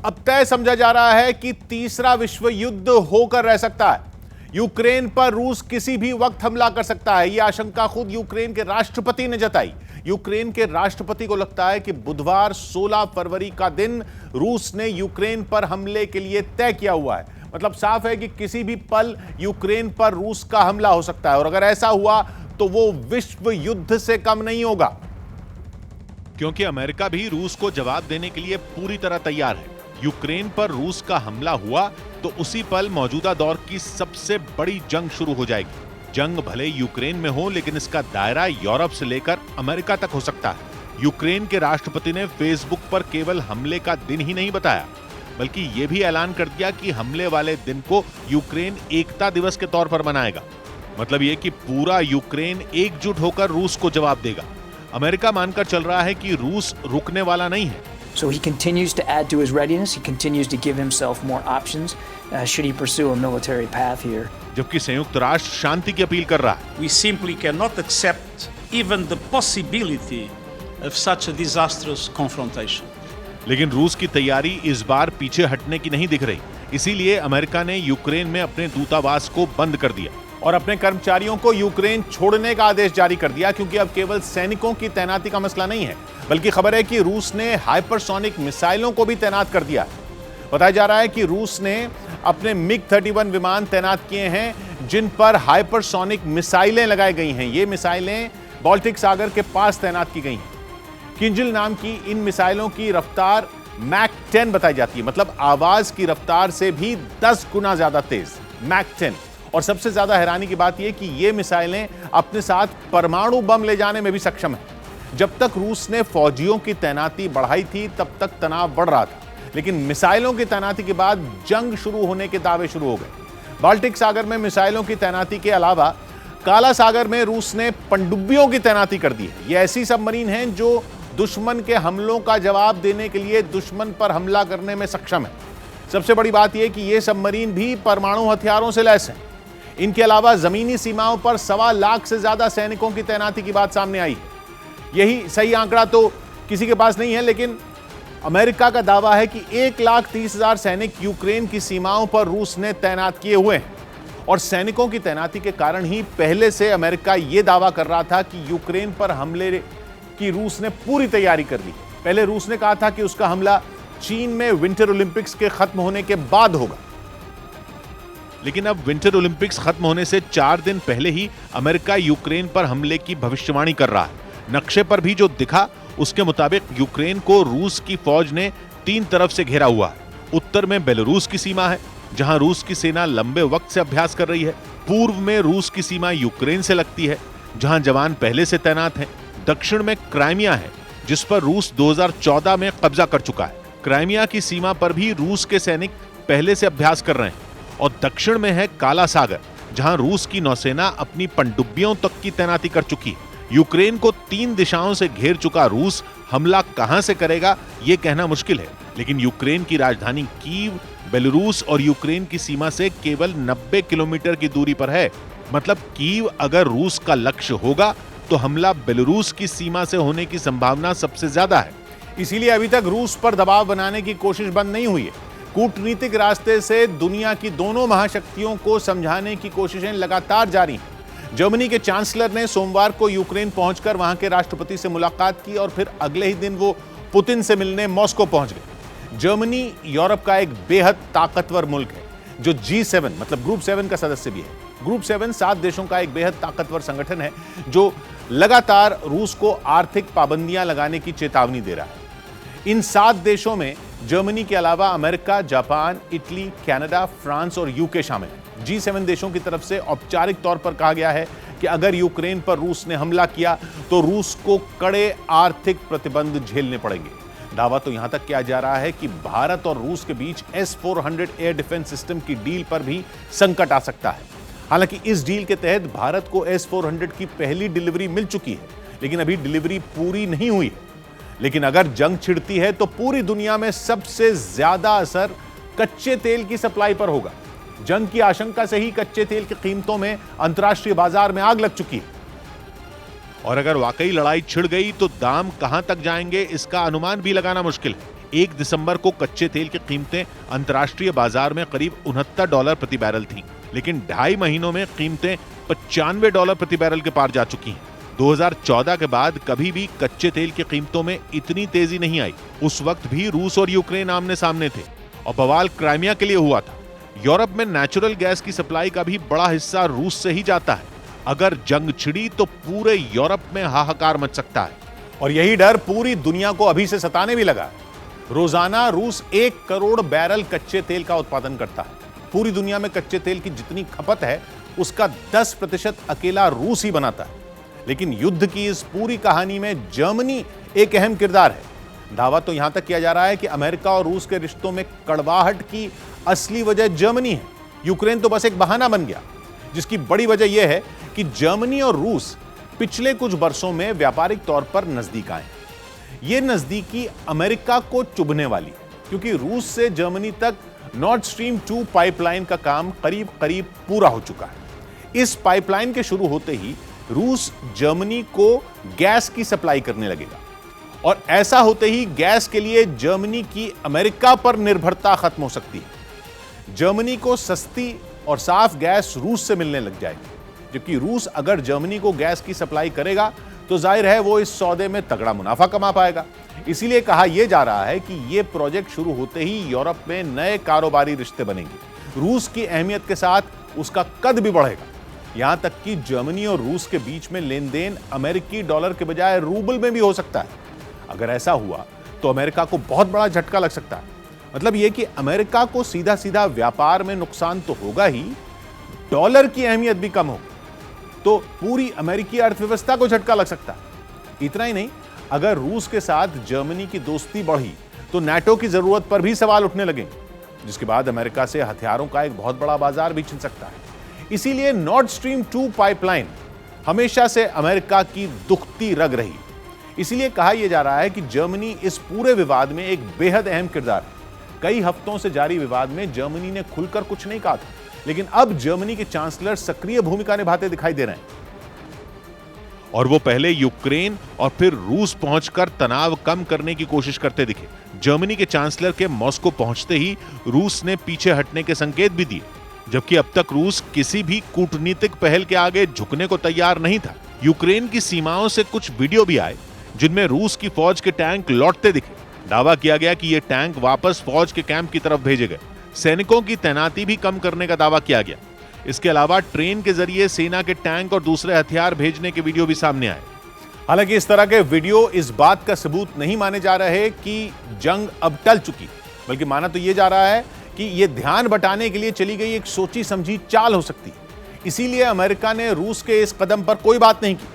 अब तय समझा जा रहा है कि तीसरा विश्व युद्ध होकर रह सकता है। यूक्रेन पर रूस किसी भी वक्त हमला कर सकता है। यह आशंका खुद यूक्रेन के राष्ट्रपति ने जताई। यूक्रेन के राष्ट्रपति को लगता है कि बुधवार 16 फरवरी का दिन रूस ने यूक्रेन पर हमले के लिए तय किया हुआ है। मतलब साफ है कि किसी भी पल यूक्रेन पर रूस का हमला हो सकता है और अगर ऐसा हुआ तो वो विश्व युद्ध से कम नहीं होगा, क्योंकि अमेरिका भी रूस को जवाब देने के लिए पूरी तरह तैयार है। यूक्रेन पर रूस का हमला हुआ तो उसी पल मौजूदा दौर की सबसे बड़ी जंग शुरू हो जाएगी। जंग भले यूक्रेन में हो, लेकिन इसका दायरा यूरोप से लेकर अमेरिका तक हो सकता है। यूक्रेन के राष्ट्रपति ने फेसबुक पर केवल हमले का दिन ही नहीं बताया, बल्कि यह भी ऐलान कर दिया कि हमले वाले दिन को यूक्रेन एकता दिवस के तौर पर मनाएगा। मतलब यह कि पूरा यूक्रेन एकजुट होकर रूस को जवाब देगा। अमेरिका मानकर चल रहा है कि रूस रुकने वाला नहीं है। So he continues to add to his readiness. He continues to give himself more options should he pursue a military path here. जबकि संयुक्त राष्ट्र शांति की अपील कर रहा है। We simply cannot accept even the possibility of such a disastrous confrontation. लेकिन रूस की तैयारी इस बार पीछे हटने की नहीं दिख रही। इसीलिए अमेरिका ने यूक्रेन में अपने दूतावास को बंद कर दिया और अपने कर्मचारियों को यूक्रेन छोड़ने का आदेश जारी कर दिया, क्योंकि अब केवल सैनिकों की तैनाती का मसला नहीं है, बल्कि खबर है कि रूस ने हाइपरसोनिक मिसाइलों को भी तैनात कर दिया है। बताया जा रहा है कि रूस ने अपने मिग-31 विमान तैनात किए हैं जिन पर हाइपरसोनिक मिसाइलें लगाई गई हैं। ये मिसाइलें बाल्टिक सागर के पास तैनात की गई हैं। किंजल नाम की इन मिसाइलों की रफ्तार मैक 10 बताई जाती है, मतलब आवाज की रफ्तार से भी 10 गुना ज्यादा तेज, मैक 10। और सबसे ज्यादा हैरानी की बात यह कि ये मिसाइलें अपने साथ परमाणु बम ले जाने में भी सक्षम है। जब तक रूस ने फौजियों की तैनाती बढ़ाई थी तब तक तनाव बढ़ रहा था, लेकिन मिसाइलों की तैनाती के बाद जंग शुरू होने के दावे शुरू हो गए। बाल्टिक सागर में मिसाइलों की तैनाती के अलावा काला सागर में रूस ने पनडुब्बियों की तैनाती कर दी है। ये ऐसी सबमरीन हैं जो दुश्मन के हमलों का जवाब देने के लिए दुश्मन पर हमला करने में सक्षम है। सबसे बड़ी बात यह कि ये सबमरीन भी परमाणु हथियारों से लैस हैं। इनके अलावा जमीनी सीमाओं पर 1.25 लाख से ज्यादा सैनिकों की तैनाती की बात सामने आई है। यही सही आंकड़ा तो किसी के पास नहीं है, लेकिन अमेरिका का दावा है कि 1,30,000 सैनिक यूक्रेन की सीमाओं पर रूस ने तैनात किए हुए हैं। और सैनिकों की तैनाती के कारण ही पहले से अमेरिका यह दावा कर रहा था कि यूक्रेन पर हमले की रूस ने पूरी तैयारी कर ली। पहले रूस ने कहा था कि उसका हमला चीन में विंटर ओलंपिक्स के खत्म होने के बाद होगा, लेकिन अब विंटर ओलंपिक्स खत्म होने से 4 दिन पहले ही अमेरिका यूक्रेन पर हमले की भविष्यवाणी कर रहा है। नक्शे पर भी जो दिखा उसके मुताबिक यूक्रेन को रूस की फौज ने 3 तरफ से घेरा हुआ है। उत्तर में बेलारूस की सीमा है, जहां रूस की सेना लंबे वक्त से अभ्यास कर रही है। पूर्व में रूस की सीमा यूक्रेन से लगती है, जहां जवान पहले से तैनात हैं। दक्षिण में क्राइमिया है, जिस पर रूस 2014 में कब्जा कर चुका है। क्राइमिया की सीमा पर भी रूस के सैनिक पहले से अभ्यास कर रहे हैं। और दक्षिण में है काला सागर, जहां रूस की नौसेना अपनी पनडुब्बियों तक की तैनाती कर चुकी है। यूक्रेन को 3 दिशाओं से घेर चुका रूस हमला कहां से करेगा यह कहना मुश्किल है, लेकिन यूक्रेन की राजधानी कीव बेलारूस और यूक्रेन की सीमा से केवल 90 किलोमीटर की दूरी पर है। मतलब कीव अगर रूस का लक्ष्य होगा तो हमला बेलारूस की सीमा से होने की संभावना सबसे ज्यादा है। इसीलिए अभी तक रूस पर दबाव बनाने की कोशिश बंद नहीं हुई है। कूटनीतिक रास्ते से दुनिया की दोनों महाशक्तियों को समझाने की कोशिशें लगातार जारी हैं। जर्मनी के चांसलर ने सोमवार को यूक्रेन पहुंचकर वहां के राष्ट्रपति से मुलाकात की और फिर अगले ही दिन वो पुतिन से मिलने मॉस्को पहुंच गए। जर्मनी यूरोप का एक बेहद ताकतवर मुल्क है जो G7 मतलब ग्रुप 7 का सदस्य भी है। ग्रुप 7 7 देशों का एक बेहद ताकतवर संगठन है जो लगातार रूस को आर्थिक पाबंदियां लगाने की चेतावनी दे रहा है। इन 7 देशों में जर्मनी के अलावा America, Japan, Italy, Canada, France और यूके शामिल हैं। G7 देशों की तरफ से औपचारिक तौर पर कहा गया है कि अगर यूक्रेन पर रूस ने हमला किया तो रूस को कड़े आर्थिक प्रतिबंध झेलने पड़ेंगे। दावा तो यहां तक किया जा रहा है कि भारत और रूस के बीच S-400 एयर डिफेंस सिस्टम की डील पर भी संकट आ सकता है। हालांकि इस डील के तहत भारत को S-400 की पहली डिलीवरी मिल चुकी है, लेकिन अभी डिलीवरी पूरी नहीं हुई है। लेकिन अगर जंग छिड़ती है तो पूरी दुनिया में सबसे ज्यादा असर कच्चे तेल की सप्लाई पर होगा। जंग की आशंका से ही कच्चे तेल की कीमतों में अंतर्राष्ट्रीय बाजार में आग लग चुकी है। और अगर वाकई लड़ाई छिड़ गई तो दाम कहां तक जाएंगे इसका अनुमान भी लगाना मुश्किल है। 1 दिसंबर को कच्चे तेल की कीमतें अंतर्राष्ट्रीय बाजार में करीब $69 प्रति बैरल थीं, लेकिन 2.5 महीनों में कीमतें $95 प्रति बैरल के पार जा चुकी हैं। 2014 के बाद कभी भी कच्चे तेल की कीमतों में इतनी तेजी नहीं आई। उस वक्त भी रूस और यूक्रेन आमने सामने थे और बवाल क्राइमिया के लिए हुआ था। यूरोप में नेचुरल गैस की सप्लाई का भी बड़ा हिस्सा रूस से ही जाता है। अगर जंग छिड़ी तो पूरे यूरोप में हाहाकार मच सकता है और यही डर पूरी दुनिया को अभी से सताने भी लगा। रोजाना रूस 1 करोड़ बैरल कच्चे तेल का उत्पादन करता है। पूरी दुनिया में कच्चे तेल की जितनी खपत है उसका 10% अकेला रूस ही बनाता है। लेकिन युद्ध की इस पूरी कहानी में जर्मनी एक अहम किरदार है। दावा तो यहां तक किया जा रहा है कि अमेरिका और रूस के रिश्तों में कड़वाहट की असली वजह जर्मनी है। यूक्रेन तो बस एक बहाना बन गया, जिसकी बड़ी वजह यह है कि जर्मनी और रूस पिछले कुछ वर्षों में व्यापारिक तौर पर नजदीक आए। यह नजदीकी अमेरिका को चुभने वाली है, क्योंकि रूस से जर्मनी तक नॉर्ड स्ट्रीम 2 पाइपलाइन का काम करीब करीब पूरा हो चुका है। इस पाइपलाइन के शुरू होते ही रूस जर्मनी को गैस की सप्लाई करने लगेगा और ऐसा होते ही गैस के लिए जर्मनी की अमेरिका पर निर्भरता खत्म हो सकती है। जर्मनी को सस्ती और साफ गैस रूस से मिलने लग जाएगी, जबकि रूस अगर जर्मनी को गैस की सप्लाई करेगा तो जाहिर है वो इस सौदे में तगड़ा मुनाफा कमा पाएगा। इसीलिए कहा यह जा रहा है कि यह प्रोजेक्ट शुरू होते ही यूरोप में नए कारोबारी रिश्ते बनेंगे। रूस की अहमियत के साथ उसका कद भी बढ़ेगा। यहां तक कि जर्मनी और रूस के बीच में लेन देन अमेरिकी डॉलर के बजाय रूबल में भी हो सकता है। अगर ऐसा हुआ तो अमेरिका को बहुत बड़ा झटका लग सकता है। मतलब यह कि अमेरिका को सीधा सीधा व्यापार में नुकसान तो होगा ही, डॉलर की अहमियत भी कम होगी, तो पूरी अमेरिकी अर्थव्यवस्था को झटका लग सकता है। इतना ही नहीं, अगर रूस के साथ जर्मनी की दोस्ती बढ़ी तो नाटो की जरूरत पर भी सवाल उठने लगेंगे, जिसके बाद अमेरिका से हथियारों का एक बहुत बड़ा बाजार भी छिन सकता है। इसीलिए नॉर्ड स्ट्रीम 2 पाइपलाइन हमेशा से अमेरिका की दुखती रग रही। इसीलिए कहा यह जा रहा है कि जर्मनी इस पूरे विवाद में एक बेहद अहम किरदार है। कई हफ्तों से जारी विवाद में जर्मनी ने खुलकर कुछ नहीं कहा था, लेकिन अब जर्मनी के चांसलर सक्रिय भूमिका निभाते दिखाई दे रहे हैं। और वो पहले यूक्रेन और फिर रूस पहुंचकर तनाव कम करने की कोशिश करते दिखे। जर्मनी के चांसलर के मॉस्को पहुंचते ही रूस ने पीछे हटने के संकेत भी दिए, जबकि अब तक रूस किसी भी कूटनीतिक पहल के आगे झुकने को तैयार नहीं था। यूक्रेन की सीमाओं से कुछ वीडियो भी आए जिनमें रूस की फौज के टैंक लौटते दिखे। दावा किया गया कि ये टैंक वापस फौज के कैंप की तरफ भेजे गए। सैनिकों की तैनाती भी कम करने का दावा किया गया। इसके अलावा ट्रेन के जरिए सेना के टैंक और दूसरे हथियार भेजने के वीडियो भी सामने आए। हालांकि इस तरह के वीडियो इस बात का सबूत नहीं माने जा रहे कि जंग अब टल चुकी, बल्कि माना तो यह जा रहा है कि यह ध्यान बटाने के लिए चली गई एक सोची समझी चाल हो सकती है। इसीलिए अमेरिका ने रूस के इस कदम पर कोई बात नहीं की।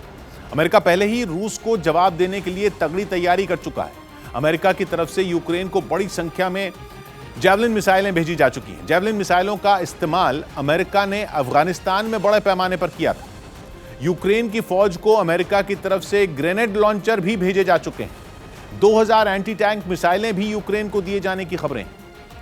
अमेरिका पहले ही रूस को जवाब देने के लिए तगड़ी तैयारी कर चुका है। अमेरिका की तरफ से यूक्रेन को बड़ी संख्या में जैवलिन मिसाइलें भेजी जा चुकी हैं। जैवलिन मिसाइलों का इस्तेमाल अमेरिका ने अफगानिस्तान में बड़े पैमाने पर किया था। यूक्रेन की फौज को अमेरिका की तरफ से ग्रेनेड लॉन्चर भी भेजे जा चुके हैं। 2000 एंटी टैंक मिसाइलें भी यूक्रेन को दिए जाने की खबरें हैं।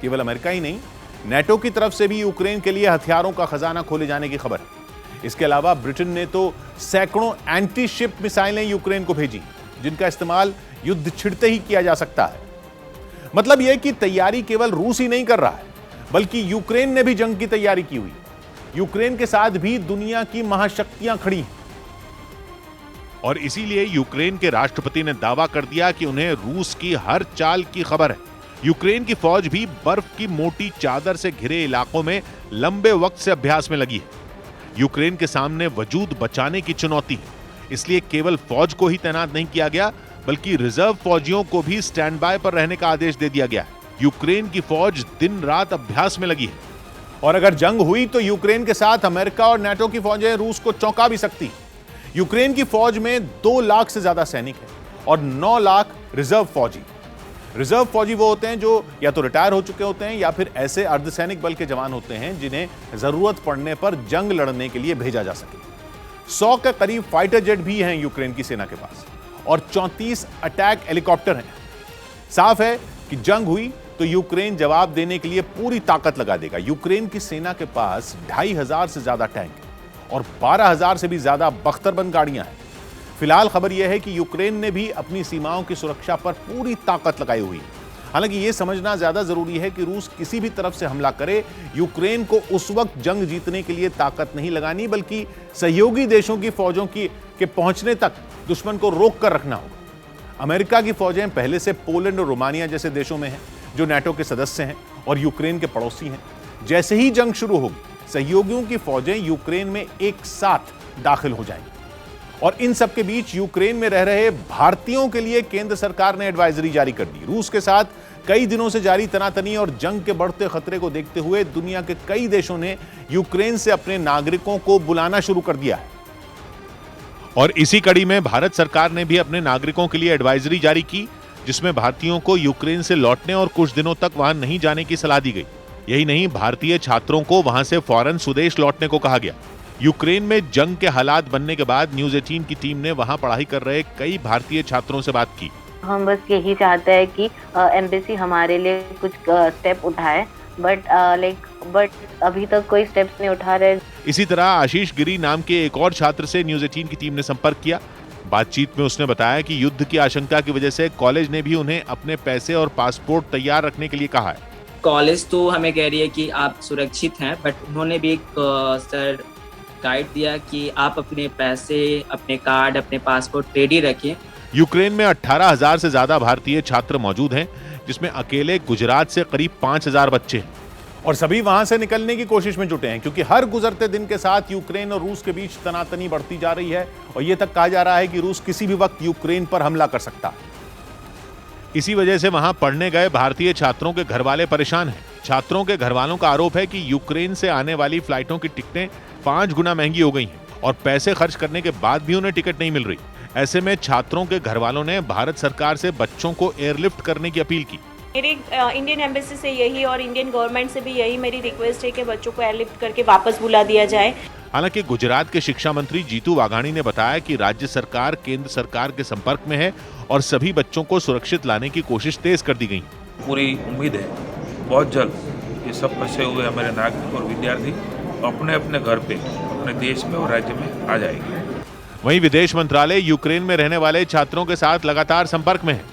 केवल अमेरिका ही नहीं, नाटो की तरफ से भी यूक्रेन के लिए हथियारों का खजाना खोले जाने की खबर है। इसके अलावा ब्रिटेन ने तो सैकड़ों एंटी शिप मिसाइलें यूक्रेन को भेजी, जिनका इस्तेमाल युद्ध छिड़ते ही किया जा सकता है। मतलब यह कि तैयारी केवल रूस ही नहीं कर रहा है, बल्कि यूक्रेन ने भी जंग की तैयारी की हुई। यूक्रेन के साथ भी दुनिया की महाशक्तियां खड़ी हैं। और इसीलिए यूक्रेन के राष्ट्रपति ने दावा कर दिया कि उन्हें रूस की हर चाल की खबर है। यूक्रेन की फौज भी बर्फ की मोटी चादर से घिरे इलाकों में लंबे वक्त से अभ्यास में लगी है। यूक्रेन के सामने वजूद बचाने की चुनौती है, इसलिए केवल फौज को ही तैनात नहीं किया गया, बल्कि रिजर्व फौजियों को भी स्टैंड बाय पर रहने का आदेश दे दिया गया है। यूक्रेन की फौज दिन रात अभ्यास में लगी है। और अगर जंग हुई तो यूक्रेन के साथ अमेरिका और नाटो की फौजें रूस को चौंका भी सकती। यूक्रेन की फौज में 2 लाख से ज्यादा सैनिक हैं और 9 लाख रिजर्व फौजी। रिजर्व फौजी वो होते हैं जो या तो रिटायर हो चुके होते हैं या फिर ऐसे अर्धसैनिक बल के जवान होते हैं जिन्हें जरूरत पड़ने पर जंग लड़ने के लिए भेजा जा सके। 100 के करीब फाइटर जेट भी हैं यूक्रेन की सेना के पास और 34 अटैक हेलीकॉप्टर हैं। साफ है कि जंग हुई तो यूक्रेन जवाब देने के लिए पूरी ताकत लगा देगा। यूक्रेन की सेना के पास 2500 से ज्यादा टैंक और 12000 से भी ज्यादा बख्तरबंद गाड़ियां हैं। फिलहाल खबर यह है कि यूक्रेन ने भी अपनी सीमाओं की सुरक्षा पर पूरी ताकत लगाई हुई है। हालांकि यह समझना ज्यादा जरूरी है कि रूस किसी भी तरफ से हमला करे, यूक्रेन को उस वक्त जंग जीतने के लिए ताकत नहीं लगानी, बल्कि सहयोगी देशों की फौजों के पहुंचने तक दुश्मन को रोक कर रखना होगा। अमेरिका की फौजें पहले से पोलैंड और रोमानिया जैसे देशों में हैं, जो नाटो के सदस्य हैं और यूक्रेन के पड़ोसी हैं। जैसे ही जंग शुरू होगी, सहयोगियों की फौजें यूक्रेन में एक साथ दाखिल हो जाएंगी। और इन सब के बीच यूक्रेन में रह रहे भारतीयों के लिए केंद्र सरकार ने एडवाइजरी जारी कर दी। रूस के साथ कई दिनों से जारी तनातनी और जंग के बढ़ते खतरे को देखते हुए दुनिया के कई देशों ने यूक्रेन से अपने नागरिकों को बुलाना शुरू कर दिया है। और इसी कड़ी में भारत सरकार ने भी अपने नागरिकों के लिए एडवाइजरी जारी की, जिसमें भारतीयों को यूक्रेन से लौटने और कुछ दिनों तक वहां नहीं जाने की सलाह दी गई। यही नहीं, भारतीय छात्रों को वहां से फौरन स्वदेश लौटने को कहा गया। यूक्रेन में जंग के हालात बनने के बाद न्यूज़ 18 की टीम ने वहां पढ़ाई कर रहे कई भारतीय छात्रों से बात की। हम बस यही चाहते हैं कि एम्बेसी हमारे लिए कुछ स्टेप उठाए, बट अभी तक कोई स्टेप्स नहीं उठा रहे। इसी तरह आशीष गिरी नाम के एक और छात्र से न्यूज़ 18 की टीम ने संपर्क किया। बातचीत में उसने बताया कि युद्ध की आशंका की वजह से कॉलेज ने भी उन्हें अपने पैसे और पासपोर्ट तैयार रखने के लिए कहा है। कॉलेज तो हमें कह रही है कि आप सुरक्षित हैं, बट उन्होंने भी एक सर गाइड दिया कि आप अपने पैसे, अपने कार्ड, अपने पासपोर्ट रेडी रखें। यूक्रेन में 18,000 से ज्यादा भारतीय छात्र मौजूद हैं, जिसमें अकेले गुजरात से करीब 5,000 बच्चे हैं। और सभी वहां से निकलने की कोशिश में जुटे हैं, क्योंकि हर गुजरते दिन के साथ यूक्रेन और रूस के बीच तनातनी बढ़ती जा रही है और यह तक कहा जा रहा है कि रूस किसी भी वक्त यूक्रेन पर हमला कर सकता है। इसी वजह से वहां पढ़ने गए भारतीय छात्रों के घर वाले परेशान हैं। छात्रों के घर वालों का आरोप है कि यूक्रेन से आने वाली फ्लाइटों की टिकटें 5 गुना महंगी हो गई हैं और पैसे खर्च करने के बाद भी उन्हें टिकट नहीं मिल रही। ऐसे में छात्रों के घर वालों ने भारत सरकार से बच्चों को एयरलिफ्ट करने की अपील की। मेरी इंडियन एम्बेसी से यही और इंडियन गवर्नमेंट से भी यही मेरी रिक्वेस्ट है कि बच्चों को एयरलिफ्ट करके वापस बुला दिया जाए। हालांकि गुजरात के शिक्षा मंत्री जीतू वाघाणी ने बताया कि राज्य सरकार केंद्र सरकार के संपर्क में है और सभी बच्चों को सुरक्षित लाने की कोशिश तेज कर दी गई। पूरी उम्मीद है बहुत जल्द ये सब फंसे हुए हमारे नागरिक और विद्यार्थी अपने अपने घर पे, अपने देश में और राज्य में आ जाएंगे। वहीं विदेश मंत्रालय यूक्रेन में रहने वाले छात्रों के साथ लगातार संपर्क में है।